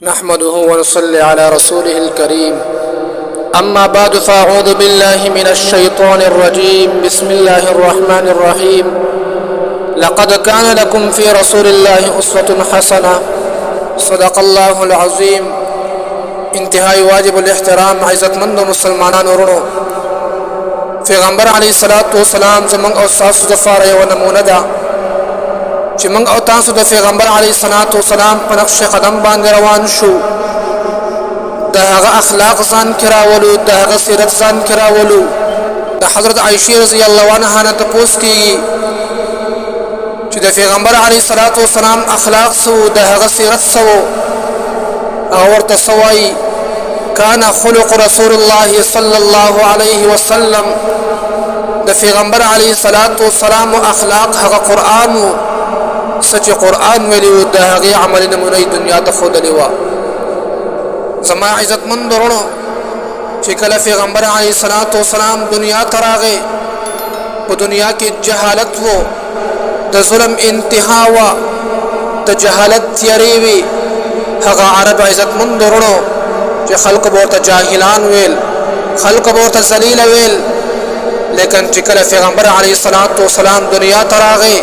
نحمده ونصلي على رسوله الكريم. أما بعد، فأعوذ بالله من الشيطان الرجيم. بسم الله الرحمن الرحيم. لقد كان لكم في رسول الله أسوة حسنة. صدق الله العظيم. انتهائی واجب الاحترام عزتمند مسلمانان ورونو، پیغمبر علیہ الصلوۃ والسلام زمنګ او تاسو د فار یو نمونه ده چې موږ او تاسو د پیغمبر علیه الصلوۃ والسلام په نقش قدم باندې روان شو. د هغه اخلاق ځان کراولو، د هغه سیرت ځان کراولو. د حضرت عائشہ رضی الله عنها نه تاسو کیږي چې د پیغمبر علیه الصلوۃ والسلام اخلاق سو، د هغه سیرت سو. او ورته سوای كان خلق رسول الله صلى الله عليه وسلم، د پیغمبر علیه الصلوۃ والسلام اخلاق هغه قرآن سچ قرآن ویلو، د هغه عمل نمونه دنیا ته خودلی و. زما عزت مند ورونو، چې کله پیغمبر علیه الصلوۃ والسلام دنیا ته راغی، په دنیا کې جهالت وو، د ظلم انتها و، د جهالت تیاری وی. هغه عرب عزت مند ورونو چې خلق ورته جاهلان ویل، خلق ورته ذلیل ویل، لیکن چې کله پیغمبر علیه الصلوۃ والسلام دنیا ته راغی،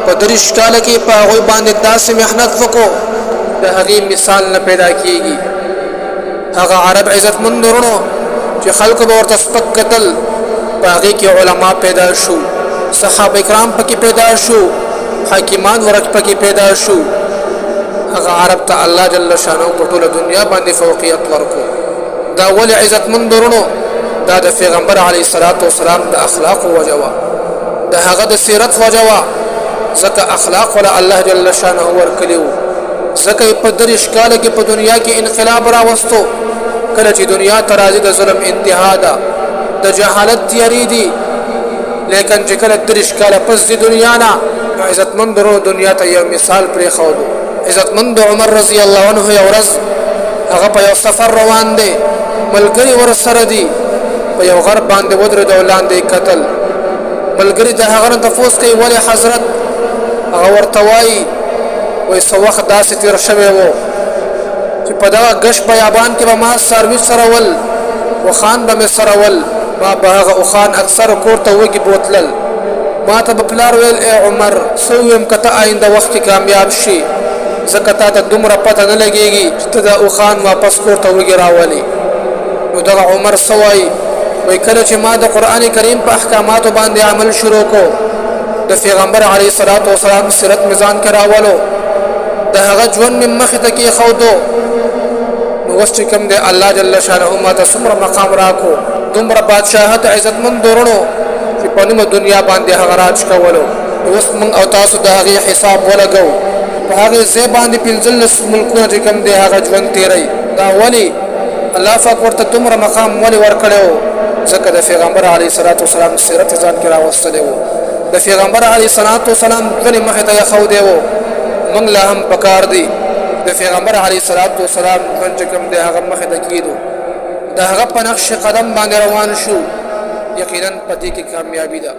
په دریش کال کې په هغوی باندې داسې محنت وکړو د هغې مثال نه پیدا کیږي. هغه عرب عزت مند ورونو چې خلق به ورته سپک کتل، په هغې کې علما پیدا شو، صحابه کرام پکې پیدا شو، حاکمان ورک پکې پیدا شو. هغه عرب ته الله جل شانه په ټوله دنیا باندې فوقیت ورکو. دا ولې عزت مند ورونو؟ دا د پیغمبر علیه الصلوۃ والسلام د اخلاق وجه وه، د هغه د سیرت وجه وه. ځکه اخلاق ولا الله جل شانه ورکړي وو. ځکه په دریش کال کې په دنیا کې انقلاب راوستو. کله چې دنیا ته راځي د ظلم انتها ده، د جهالت تیاری دي، لیکن چې کله دریش کال پس د دنیا نه عزتمند ورونو دنیا ته یو مثال پرېښودو. عزتمند عمر رضی الله عنه یو ورځ هغه په یو سفر روان دی، ملګري ورسره دي، په یو غر باندې ودرېد او لاندې کتل. ملګري د هغه نه تپوس کوي ولې حضرت؟ هغه ورته وایي څه وخت داسې تېر شوی و چې په دغه ګشت بیابان کې به ما څاروي څرول، اوښان به مې څرول، ما به هغه اوښان اکثر کور ته وږي بوتلل. ما ته به پلار ویل ای عمر څه ویم که ته آینده وخت کې کامیاب شي، ځکه تا ته دومره پته نه لګېږي چې ته دا اوښان واپس کور ته وږي راولې. نو دغه عمر څه وایي؟ وایي کله چې ما د قرآن کریم په احکاماتو باندې عمل شروع کو، د پیغمبر علیه الصلوۃ والسلام سیرت مې ځان کې راولو، د هغه ژوند مې مخې ته کېښودو، نو اوس چې کوم دی الله جل شانه ما ته څومره مقام راکو، دومره بادشاهت عزتمند ورونو چې په نیمه دنیا باندې هغه راج کولو. اوس موږ او تاسو د هغې حساب ولګو، په هغې ځای باندې 15 ملکونه چې کوم دی هغه ژوند تېروي. دا ولې الله پاک ورته دومره مقام ولې ورکړی و؟ ځکه د پیغمبر علیه الصلوۃ والسلام سیرت ځان کې راوستلی و. د پیغمبر علیه الصلوۃ والسلام ځنې مخې ته ایښودی و. موږ لا هم پکار دی د پیغمبر علیه الصلوۃ والسلام ژوند چې کوم دی هغه مخې ته کېدو، د هغه په نقش قدم باندې روان شو. یقینا په دې کې کامیابي ده.